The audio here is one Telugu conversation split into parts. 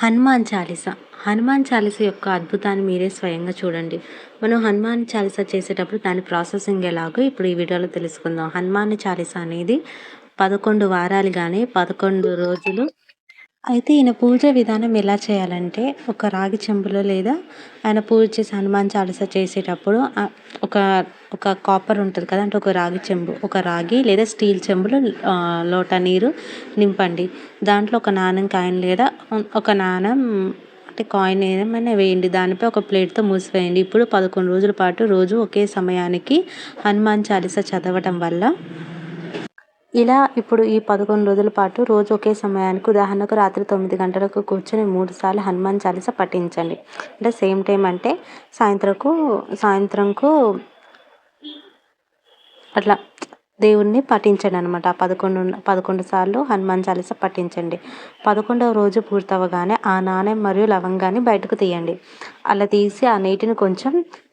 హనుమాన్ చాలీసా. హనుమాన్ చాలీసా యొక్క అద్భుతాన్ని మీరే స్వయంగా చూడండి. మనం హనుమాన్ చాలీసా చేసేటప్పుడు దాని ప్రాసెసింగ్ ఎలాగో ఇప్పుడు ఈ వీడియోలో తెలుసుకుందాం. హనుమాన్ చాలీసా అనేది 11 వారాలు గాని 11 రోజులు. అయితే ఈయన పూజ విధానం ఎలా చేయాలంటే, ఒక రాగి చెంబులో లేదా ఆయన పూజ చేసి హనుమాన్ చాలీసా చేసేటప్పుడు ఒక ఒక కాపర్ ఉంటది కదా! అంటే ఒక రాగి చెంబు, ఒక రాగి లేదా స్టీల్ చెంబులో లోటా నీరు నింపండి. దాంట్లో ఒక నాణెం కాయిన్ లేదా ఒక నాణెం అంటే కాయిన్ ఏమైనా వేయండి. దానిపై ఒక ప్లేట్‌తో మూసివేయండి. ఇప్పుడు 11 రోజుల పాటు రోజు ఒకే సమయానికి హనుమాన్ చాలీసా చదవటం వల్ల ఇప్పుడు ఈ 11 రోజుల పాటు రోజు ఒకే సమయానికి ఉదాహరణకు రాత్రి 9 గంటలకు కూర్చొని 3 సార్లు హనుమాన్ చాలీసా పఠించండి. అంటే సేమ్ టైం అంటే సాయంత్రంకు అట్లా దేవుడిని పఠించండనమాట. 11 సార్లు హనుమాన్ చాలీసా పఠించండి. 11వ రోజు పూర్తవ్వగానే ఆ నాణెం మరియు లవంగాన్ని బయటకు తీయండి. అలా తీసి ఆ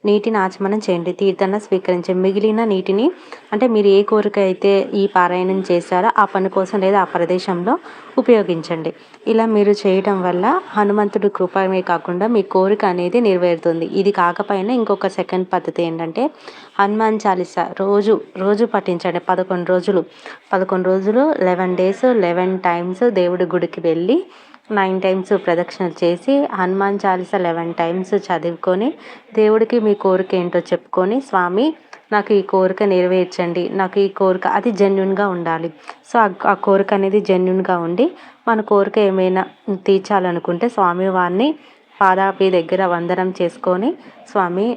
నీటిని ఆచమనం చేయండి. తీర్థంగా స్వీకరించండి. మిగిలిన నీటిని అంటే మీరు ఏ కోరిక అయితే ఈ పారాయణం చేశారో ఆ పని కోసం లేదా ఆ ప్రదేశంలో ఉపయోగించండి. ఇలా మీరు చేయడం వల్ల హనుమంతుడి కృపమే కాకుండా మీ కోరిక అనేది నెరవేరుతుంది. ఇది కాకపోయినా ఇంకొక సెకండ్ పద్ధతి ఏంటంటే, హనుమాన్ చాలీసా రోజు పఠించండి. 11 రోజులు 11 డేస్ 11 టైమ్స్ దేవుడి గుడికి వెళ్ళి 9 టైమ్స్ ప్రదక్షిణలు చేసి హనుమాన్ చాలీసా 11 టైమ్స్ చదువుకొని దేవుడికి మీ కోరిక ఏంటో చెప్పుకొని, స్వామి నాకు ఈ కోరిక నెరవేర్చండి, నాకు ఈ కోరిక అది జెన్యూన్గా ఉండాలి. సో ఆ కోరిక అనేది జెన్యూన్గా ఉండి మన కోరిక ఏమైనా తీర్చాలనుకుంటే స్వామివారిని పాదాపి దగ్గర వందనం చేసుకొని, స్వామి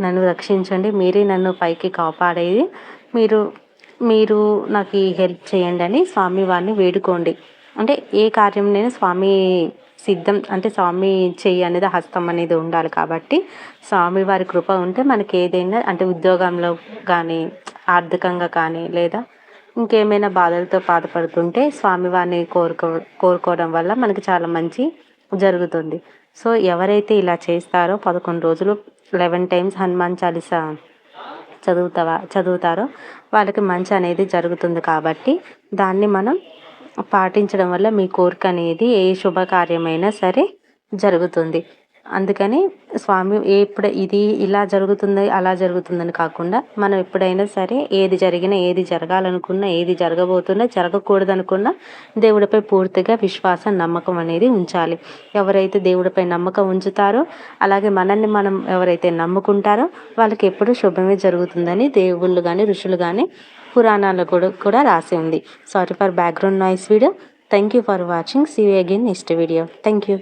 నన్ను రక్షించండి, మీరే నన్ను పైకి కాపాడేది, మీరు మీరు నాకు ఈ హెల్ప్ చేయండి అని స్వామివారిని వేడుకోండి. అంటే ఏ కార్యంనైనా స్వామి సిద్ధం అంటే స్వామి చెయ్యి అనేది హస్తం అనేది ఉండాలి కాబట్టి స్వామివారి కృప ఉంటే మనకి ఏదైనా అంటే ఉద్యోగంలో కానీ ఆర్థికంగా కానీ లేదా ఇంకేమైనా బాధలతో బాధపడుతుంటే స్వామివారిని కోరుకోవడం వల్ల మనకి చాలా మంచి జరుగుతుంది. సో ఎవరైతే ఇలా చేస్తారో 11 రోజులు 11 టైమ్స్ హనుమాన్ చాలీసా చదువుతారో వాళ్ళకి మంచి అనేది జరుగుతుంది. కాబట్టి దాన్ని మనం పాటించడం వల్ల మీ కోరిక అనేది ఏ శుభకార్యమైనా సరే జరుగుతుంది. అందుకని స్వామి ఎప్పుడు ఇది ఇలా జరుగుతుంది అలా జరుగుతుందని కాకుండా మనం ఎప్పుడైనా సరే ఏది జరిగినా ఏది జరగాలనుకున్నా ఏది జరగబోతున్నా జరగకూడదనుకున్నా దేవుడిపై పూర్తిగా విశ్వాసం నమ్మకం అనేది ఉంచాలి. ఎవరైతే దేవుడిపై నమ్మకం ఉంచుతారో అలాగే మనల్ని మనం ఎవరైతే నమ్ముకుంటారో వాళ్ళకి ఎప్పుడూ శుభమే జరుగుతుందని దేవుళ్ళు కానీ ఋషులు కానీ పురాణాల్లో కూడా రాసి ఉంది. Sorry for background noise video. Thank you for watching. See you again next video. Thank you.